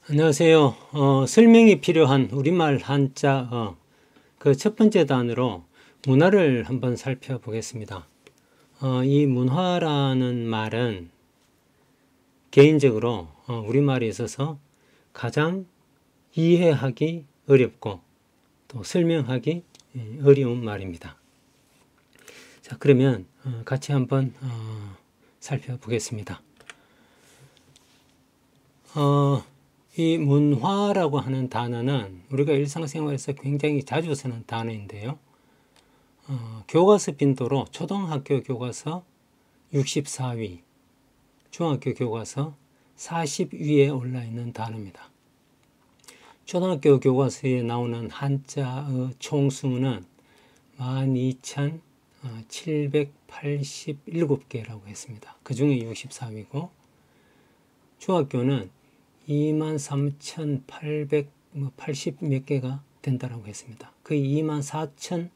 안녕하세요. 설명이 필요한 우리말 한자어 그 첫 번째 단어로 문화를 한번 살펴보겠습니다. 이 문화라는 말은 개인적으로 우리말에 있어서 가장 이해하기 어렵고 또 설명하기 어려운 말입니다. 자, 그러면 같이 한번 살펴보겠습니다. 이 문화라고 하는 단어는 우리가 일상생활에서 굉장히 자주 쓰는 단어인데요. 교과서 빈도로 초등학교 교과서 64위, 중학교 교과서 40위에 올라 있는 단어입니다. 초등학교 교과서에 나오는 한자의 총수는 12,787개라고 했습니다. 그 중에 64위고 중학교는 23,880 몇 개가 된다고 했습니다. 거의 24,000개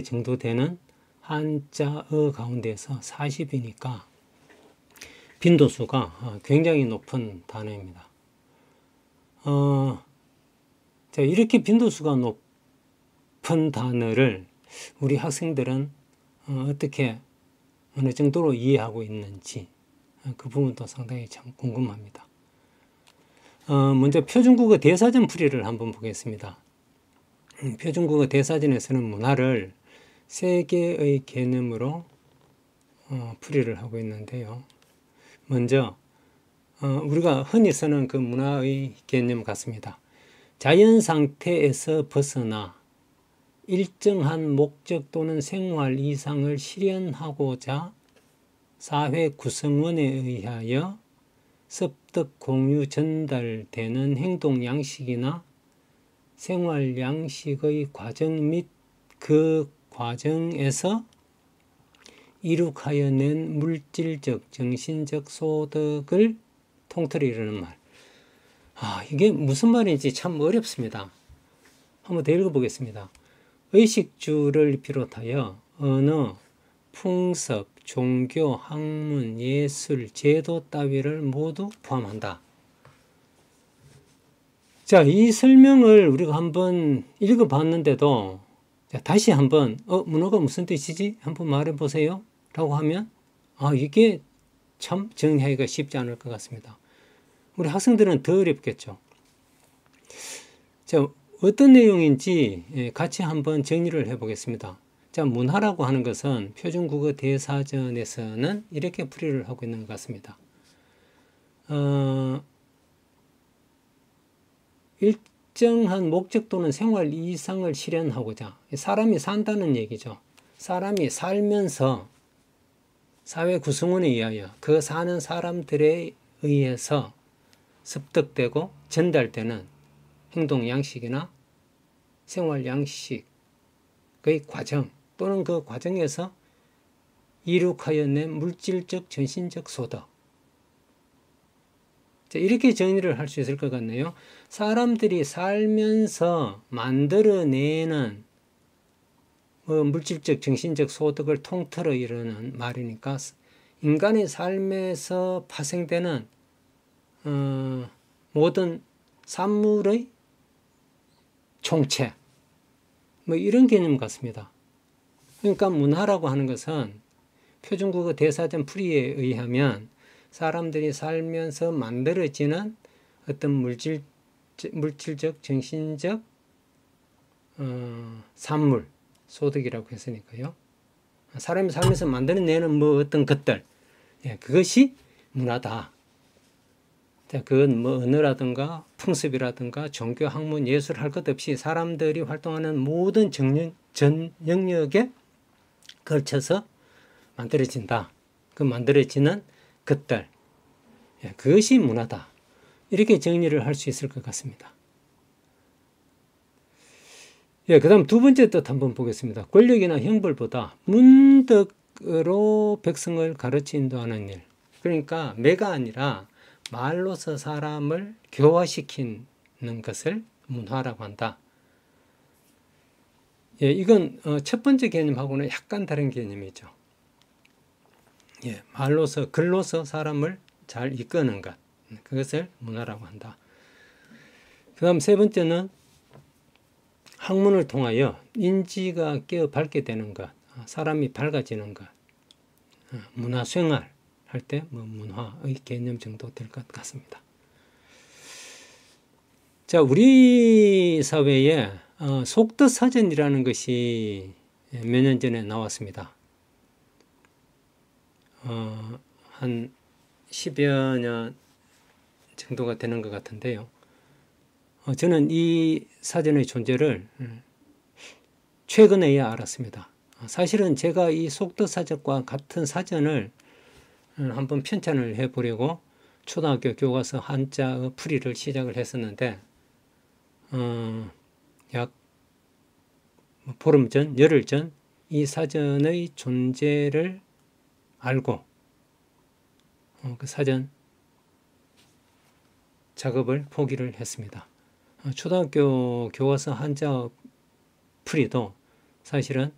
정도 되는 한자어 가운데서 40이니까 빈도수가 굉장히 높은 단어입니다. 자, 이렇게 빈도수가 높은 단어를 우리 학생들은 어떻게 어느 정도로 이해하고 있는지 그 부분도 상당히 참 궁금합니다. 먼저 표준국어 대사전 풀이를 한번 보겠습니다. 표준국어 대사전에서는 문화를 세 개의 개념으로 풀이를 하고 있는데요. 먼저 우리가 흔히 쓰는 그 문화의 개념 같습니다. 자연 상태에서 벗어나 일정한 목적 또는 생활 이상을 실현하고자 사회 구성원에 의하여 습득, 공유, 전달되는 행동 양식이나 생활 양식의 과정 및 그 과정에서 이룩하여 낸 물질적, 정신적 소득을 통틀어 이르는 말. 이게 무슨 말인지 참 어렵습니다. 한번 더 읽어보겠습니다. 의식주를 비롯하여 언어, 풍습, 종교, 학문, 예술, 제도 따위를 모두 포함한다. 자, 이 설명을 우리가 한번 읽어봤는데도 다시 한번 문화가 무슨 뜻이지? 한번 말해보세요 라고 하면 이게 참 정리하기가 쉽지 않을 것 같습니다. 우리 학생들은 더 어렵겠죠. 자, 어떤 내용인지 같이 한번 정리를 해보겠습니다. 자, 문화라고 하는 것은 표준국어 대사전에서는 이렇게 풀이를 하고 있는 것 같습니다. 일정한 목적 또는 생활 이상을 실현하고자 사람이 산다는 얘기죠. 사람이 살면서 사회 구성원에 의하여 그 사는 사람들에 의해서 습득되고 전달되는 행동 양식이나 생활 양식의 과정 또는 그 과정에서 이룩하여 낸 물질적, 정신적 소득. 이렇게 정리를 할 수 있을 것 같네요. 사람들이 살면서 만들어내는 물질적, 정신적 소득을 통틀어 이르는 말이니까 인간의 삶에서 파생되는 모든 산물의 총체, 이런 개념 같습니다. 그러니까 문화라고 하는 것은 표준국어 대사전 풀이에 의하면 사람들이 살면서 만들어지는 어떤 물질적, 정신적 산물, 소득이라고 했으니까요. 사람이 살면서 만들어내는 어떤 것들, 그것이 문화다. 그건 언어라든가 풍습이라든가 종교, 학문, 예술 할 것 없이 사람들이 활동하는 모든 전 영역에 걸쳐서 만들어진다. 그 만들어지는 것들, 그것이 문화다. 이렇게 정리를 할 수 있을 것 같습니다. 그 다음 두 번째 뜻 한번 보겠습니다. 권력이나 형벌보다 문덕으로 백성을 가르치 인도하는 일. 그러니까 매가 아니라 말로서 사람을 교화시키는 것을 문화라고 한다. 이건 첫 번째 개념하고는 약간 다른 개념이죠. 말로서, 글로서 사람을 잘 이끄는 것. 그것을 문화라고 한다. 그 다음 세 번째는 학문을 통하여 인지가 깨어 밝게 되는 것, 사람이 밝아지는 것, 문화생활 할 때 문화의 개념 정도 될 것 같습니다. 자, 우리 사회에 속뜻사전이라는 것이 몇 년 전에 나왔습니다. 한 10여 년 정도가 되는 것 같은데요. 저는 이 사전의 존재를 최근에야 알았습니다. 사실은 제가 이 속뜻사전과 같은 사전을 한번 편찬을 해보려고 초등학교 교과서 한자의 풀이를 시작을 했었는데 약 보름 전, 열흘 전 이 사전의 존재를 알고 그 사전 작업을 포기를 했습니다. 초등학교 교과서 한자 풀이도 사실은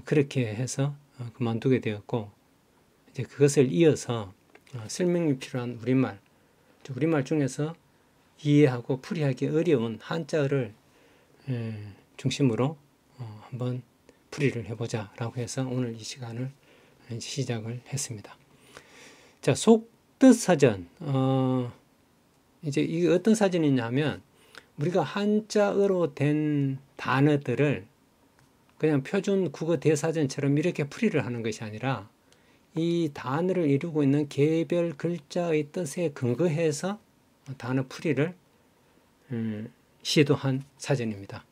그렇게 해서 그만두게 되었고, 이제 그것을 이어서 설명이 필요한 우리말 중에서 이해하고 풀이하기 어려운 한자를 중심으로 한번 풀이를 해보자 라고 해서 오늘 이 시간을 시작을 했습니다. 자, 속뜻사전. 이제 이게 어떤 사전이냐 하면 우리가 한자어로 된 단어들을 그냥 표준 국어 대사전처럼 이렇게 풀이를 하는 것이 아니라 이 단어를 이루고 있는 개별 글자의 뜻에 근거해서 단어 풀이를 시도한 사전입니다.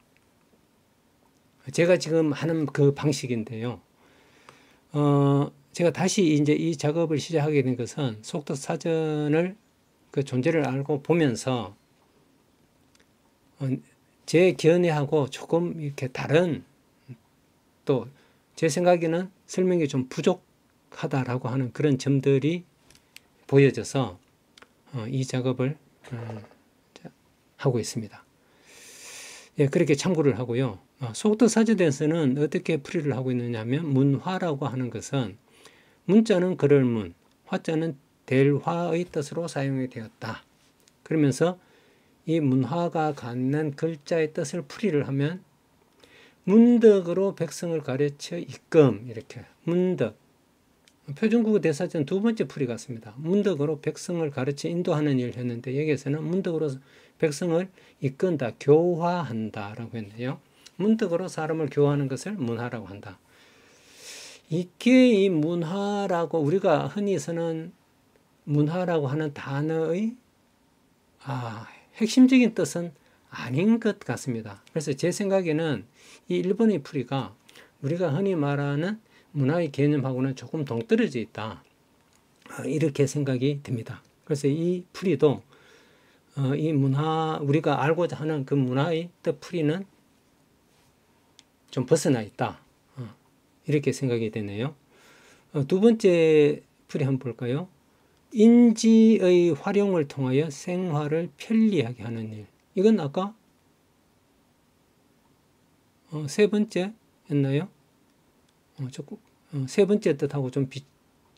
제가 지금 하는 그 방식인데요. 제가 다시 이제 이 작업을 시작하게 된 것은 속뜻사전을 그 존재를 알고 보면서 제 견해하고 조금 이렇게 다른, 또 제 생각에는 설명이 좀 부족하다라고 하는 그런 점들이 보여져서 이 작업을 하고 있습니다. 예, 그렇게 참고를 하고요. 속뜻사전에서는 어떻게 풀이를 하고 있느냐 하면 문화라고 하는 것은 문자는 그럴 문, 화자는 될 화의 뜻으로 사용이 되었다. 그러면서 이 문화가 갖는 글자의 뜻을 풀이를 하면 문덕으로 백성을 가르쳐 이끔, 이렇게 문덕, 표준국어 대사전 두 번째 풀이 같습니다. 문덕으로 백성을 가르쳐 인도하는 일을 했는데 여기에서는 문덕으로 백성을 이끈다, 교화한다 라고 했네요. 문덕으로 사람을 교화하는 것을 문화라고 한다. 이게 이 문화라고 우리가 흔히 쓰는 문화라고 하는 단어의 핵심적인 뜻은 아닌 것 같습니다. 그래서 제 생각에는 이 일본의 풀이가 우리가 흔히 말하는 문화의 개념하고는 조금 동떨어져 있다. 이렇게 생각이 듭니다. 그래서 이 풀이도 이 문화, 우리가 알고자 하는 그 문화의 뜻 풀이는 좀 벗어나 있다. 이렇게 생각이 되네요. 두 번째 풀이 한번 볼까요? 인지의 활용을 통하여 생활을 편리하게 하는 일. 이건 아까 세 번째였나요? 세 번째 뜻하고 좀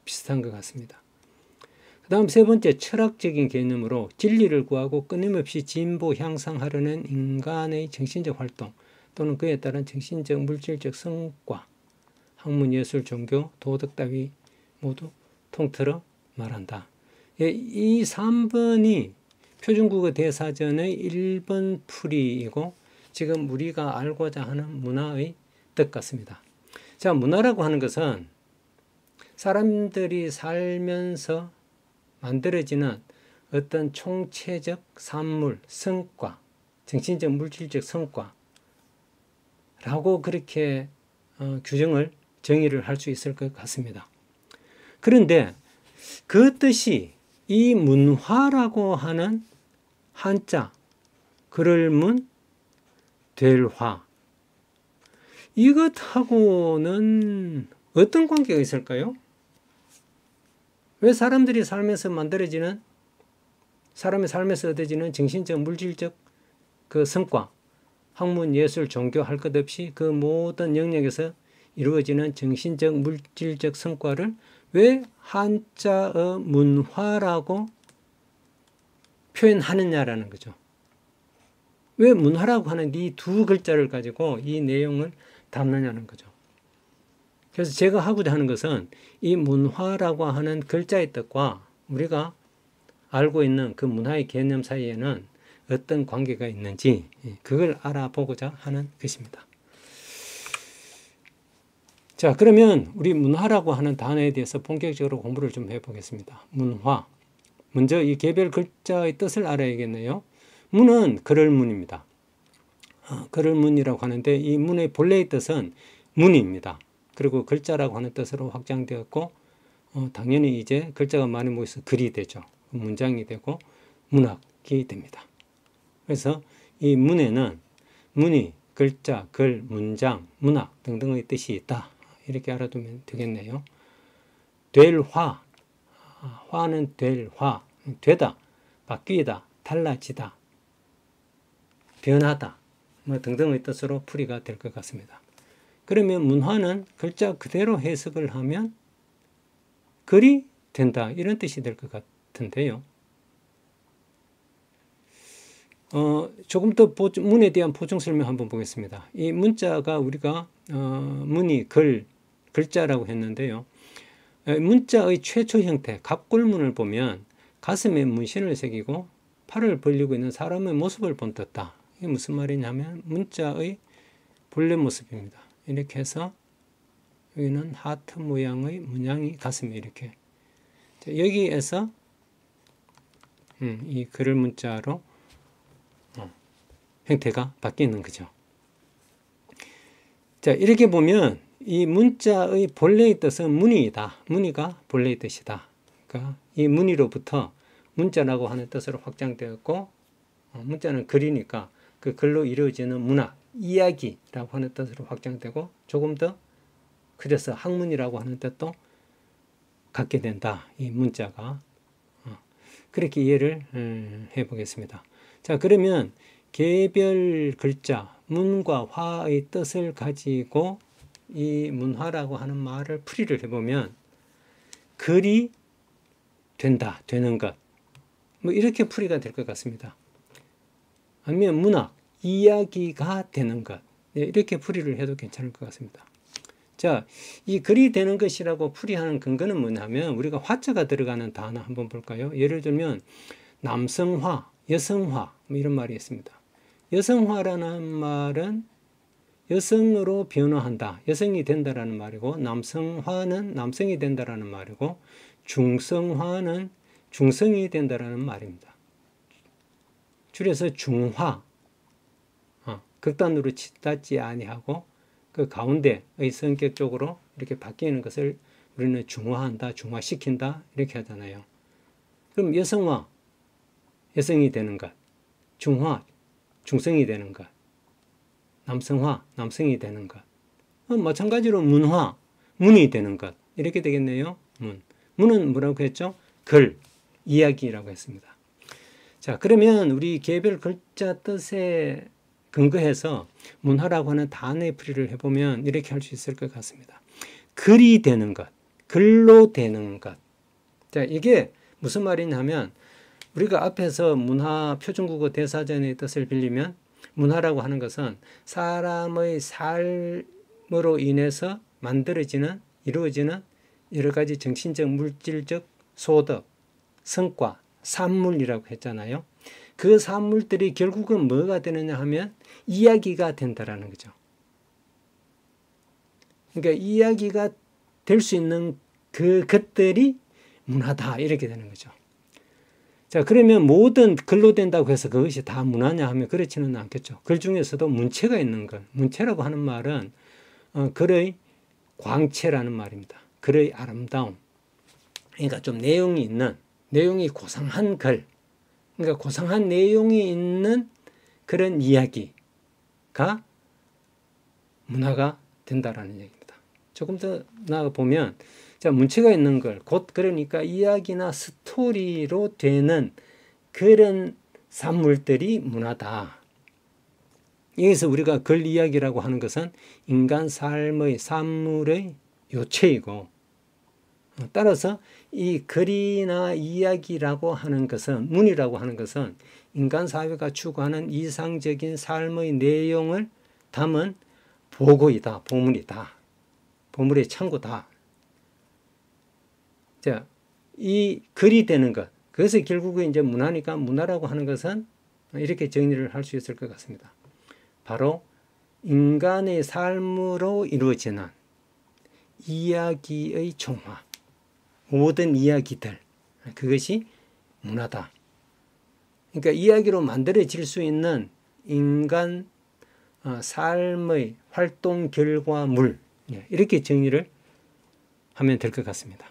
비슷한 것 같습니다. 그 다음 세 번째, 철학적인 개념으로 진리를 구하고 끊임없이 진보 향상하려는 인간의 정신적 활동 또는 그에 따른 정신적 물질적 성과, 학문, 예술, 종교, 도덕 따위 모두 통틀어 말한다. 이 3번이 표준국어 대사전의 1번 풀이이고 지금 우리가 알고자 하는 문화의 뜻 같습니다. 자, 문화라고 하는 것은 사람들이 살면서 만들어지는 어떤 총체적 산물, 성과, 정신적 물질적 성과라고 그렇게 정의를 할 수 있을 것 같습니다. 그런데 그 뜻이 이 문화라고 하는 한자, 그럴 문, 될 화, 이것하고는 어떤 관계가 있을까요? 왜 사람들이 살면서 만들어지는, 사람의 삶에서 얻어지는 정신적, 물질적 그 성과, 학문, 예술, 종교 할 것 없이 그 모든 영역에서 이루어지는 정신적, 물질적 성과를 왜 한자의 문화라고 표현하느냐라는 거죠. 왜 문화라고 하는 이 두 글자를 가지고 이 내용을 담느냐는 거죠. 그래서 제가 하고자 하는 것은 이 문화라고 하는 글자의 뜻과 우리가 알고 있는 그 문화의 개념 사이에는 어떤 관계가 있는지 그걸 알아보고자 하는 것입니다. 자, 그러면 우리 문화라고 하는 단어에 대해서 본격적으로 공부를 좀 해보겠습니다. 문화. 먼저 이 개별 글자의 뜻을 알아야겠네요. 문은 그럴 문입니다. 그럴 문이라고 하는데 이 문의 본래의 뜻은 문입니다. 그리고 글자라고 하는 뜻으로 확장되었고 당연히 이제 글자가 많이 모여서 글이 되죠. 문장이 되고 문학이 됩니다. 그래서 이 문에는 문이 글자, 글, 문장, 문학 등등의 뜻이 있다. 이렇게 알아두면 되겠네요. 될 화, 화는 될 화, 되다, 바뀌다, 달라지다, 변하다 뭐 등등의 뜻으로 풀이가 될 것 같습니다. 그러면 문화는 글자 그대로 해석을 하면 글이 된다 이런 뜻이 될 것 같은데요. 조금 더 문에 대한 보충 설명 한번 보겠습니다. 이 문자가 우리가 문이 글자라고 했는데요. 문자의 최초 형태 갑골문을 보면 가슴에 문신을 새기고 팔을 벌리고 있는 사람의 모습을 본떴다. 이게 무슨 말이냐면 문자의 본래 모습입니다. 이렇게 해서 여기는 하트 모양의 문양이 가슴에 이렇게 여기에서 이 글을 문자로 형태가 바뀌는 거죠. 자, 이렇게 보면 이 문자의 본래의 뜻은 문의이다. 문의가 본래의 뜻이다. 그러니까 이 문의로부터 문자라고 하는 뜻으로 확장되었고 문자는 글이니까 그 글로 이루어지는 문학, 이야기라고 하는 뜻으로 확장되고 조금 더 그래서 학문이라고 하는 뜻도 갖게 된다. 이 문자가. 그렇게 이해를 해보겠습니다. 자, 그러면 개별 글자, 문과 화의 뜻을 가지고 이 문화라고 하는 말을 풀이를 해보면 글이 된다, 되는 것. 뭐 이렇게 풀이가 될 것 같습니다. 아니면 문학, 이야기가 되는 것. 이렇게 풀이를 해도 괜찮을 것 같습니다. 자, 이 글이 되는 것이라고 풀이하는 근거는 뭐냐면 우리가 화자가 들어가는 단어 한번 볼까요? 예를 들면 남성화, 여성화 뭐 이런 말이 있습니다. 여성화라는 말은 여성으로 변화한다. 여성이 된다라는 말이고 남성화는 남성이 된다라는 말이고 중성화는 중성이 된다라는 말입니다. 줄여서 중화. 극단으로 치닫지 아니하고 그 가운데의 성격적으로 이렇게 바뀌는 것을 우리는 중화한다, 중화시킨다 이렇게 하잖아요. 그럼 여성화, 여성이 되는 것, 중화, 중성이 되는 것, 남성화, 남성이 되는 것. 마찬가지로 문화, 문이 되는 것 이렇게 되겠네요. 문은 뭐라고 했죠? 글, 이야기라고 했습니다. 자, 그러면 우리 개별 글자 뜻에 근거해서 문화라고 하는 단어의 풀이를 해보면 이렇게 할 수 있을 것 같습니다. 글이 되는 것, 글로 되는 것. 자, 이게 무슨 말이냐면 우리가 앞에서 문화 표준국어 대사전의 뜻을 빌리면 문화라고 하는 것은 사람의 삶으로 인해서 만들어지는, 이루어지는 여러 가지 정신적, 물질적 소득, 성과, 산물이라고 했잖아요. 그 산물들이 결국은 뭐가 되느냐 하면 이야기가 된다라는 거죠. 그러니까 이야기가 될 수 있는 그 것들이 문화다 이렇게 되는 거죠. 자, 그러면 모든 글로 된다고 해서 그것이 다 문화냐 하면 그렇지는 않겠죠. 글 중에서도 문체가 있는 것. 문체라고 하는 말은 글의 광채라는 말입니다. 글의 아름다움. 그러니까 좀 내용이 있는, 내용이 고상한 글. 그러니까 고상한 내용이 있는 그런 이야기가 문화가 된다라는 얘기입니다. 조금 더 나아가 보면 자, 문체가 있는 걸, 곧 그러니까 이야기나 스토리로 되는 그런 산물들이 문화다. 여기서 우리가 글 이야기라고 하는 것은 인간 삶의 산물의 요체이고 따라서 이 글이나 이야기라고 하는 것은, 문이라고 하는 것은 인간 사회가 추구하는 이상적인 삶의 내용을 담은 보고이다, 보물이다, 보물의 창고다. 자, 이 글이 되는 것, 그래서 결국은 이제 문화니까 문화라고 하는 것은 이렇게 정리를 할 수 있을 것 같습니다. 바로 인간의 삶으로 이루어지는 이야기의 총화, 모든 이야기들, 그것이 문화다. 그러니까 이야기로 만들어질 수 있는 인간 삶의 활동 결과물, 이렇게 정리를 하면 될 것 같습니다.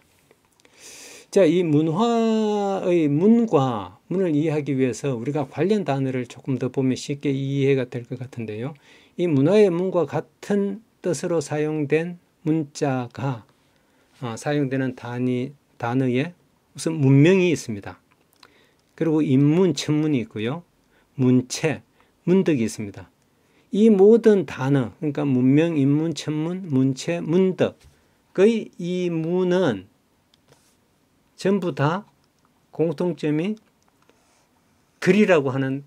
자, 이 문화의 문과 문을 이해하기 위해서 우리가 관련 단어를 조금 더 보면 쉽게 이해가 될 것 같은데요. 이 문화의 문과 같은 뜻으로 사용된 문자가 사용되는 단어에 무슨 문명이 있습니다. 그리고 인문, 천문이 있고요. 문체, 문덕이 있습니다. 이 모든 단어, 그러니까 문명, 인문, 천문, 문체, 문덕의 이 문은 전부 다 공통점이 글이라고 하는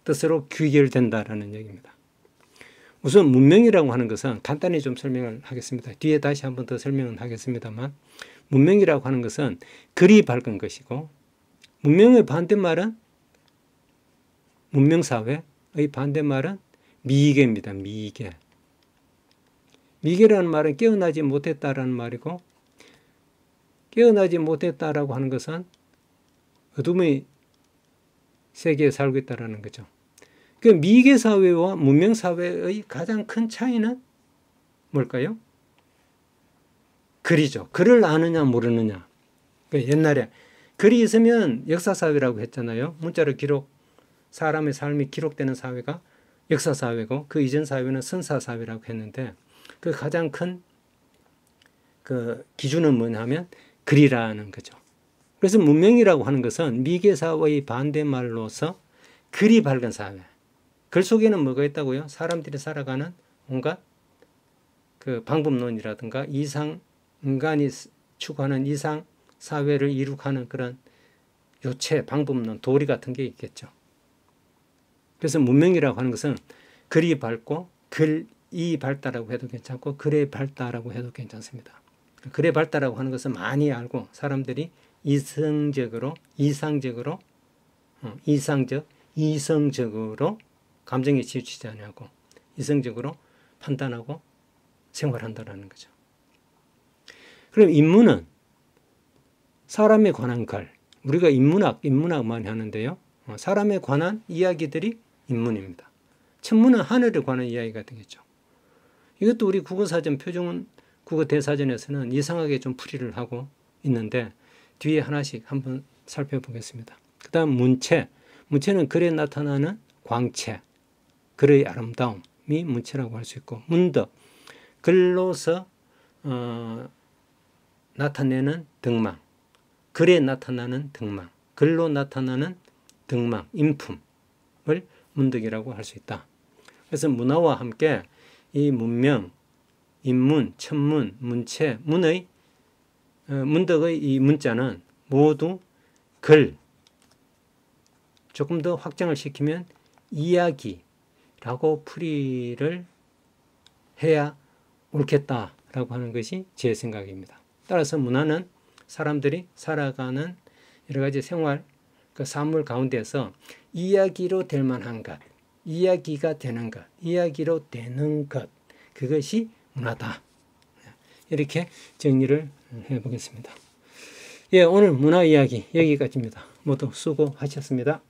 뜻으로 귀결된다라는 얘기입니다. 우선 문명이라고 하는 것은 간단히 좀 설명을 하겠습니다. 뒤에 다시 한 번 더 설명을 하겠습니다만, 문명이라고 하는 것은 글이 밝은 것이고, 문명의 반대말은, 문명사회의 반대말은 미개입니다. 미개. 미개라는 말은 깨어나지 못했다라는 말이고, 깨어나지 못했다라고 하는 것은 어둠의 세계에 살고 있다라는 거죠. 그 미개사회와 문명사회의 가장 큰 차이는 뭘까요? 글이죠. 글을 아느냐 모르느냐. 옛날에 글이 있으면 역사사회라고 했잖아요. 문자로 사람의 삶이 기록되는 사회가 역사사회고, 그 이전 사회는 선사사회라고 했는데, 그 가장 큰 그 기준은 뭐냐면 글이라는 거죠. 그래서 문명이라고 하는 것은 미개사회의 반대말로서 글이 밝은 사회. 글 속에는 뭐가 있다고요? 사람들이 살아가는 온갖 그 방법론이라든가 인간이 추구하는 이상 사회를 이룩하는 그런 요체, 방법론, 도리 같은 게 있겠죠. 그래서 문명이라고 하는 것은 글이 밝고, 글이 밝다라고 해도 괜찮고, 글의 밝다라고 해도 괜찮습니다. 글의 밝다라고 하는 것은 많이 알고, 사람들이 이성적으로 감정에 치우치지 않고 이성적으로 판단하고 생활한다는 거죠. 그럼 인문은 사람에 관한 글, 우리가 인문학 많이 하는데요. 사람에 관한 이야기들이 인문입니다. 천문은 하늘에 관한 이야기가 되겠죠. 이것도 우리 국어사전 표준 국어 대사전에서는 이상하게 좀 풀이를 하고 있는데, 뒤에 하나씩 한번 살펴보겠습니다. 그 다음 문체는 글에 나타나는 광채, 글의 아름다움이 문체라고 할 수 있고, 문덕, 글로서 나타내는 덕망, 글에 나타나는 덕망, 글로 나타나는 덕망, 인품을 문덕이라고 할 수 있다. 그래서 문화와 함께 이 문명, 인문, 천문, 문체, 문덕의 이 문자는 모두 글, 조금 더 확장을 시키면 이야기라고 풀이를 해야 옳겠다라고 하는 것이 제 생각입니다. 따라서 문화는 사람들이 살아가는 여러 가지 생활, 그 사물 가운데서 이야기로 될 만한 것, 이야기가 되는 것, 이야기로 되는 것, 그것이 문화다. 이렇게 정리를 해보겠습니다. 예, 오늘 문화 이야기 여기까지입니다. 모두 수고하셨습니다.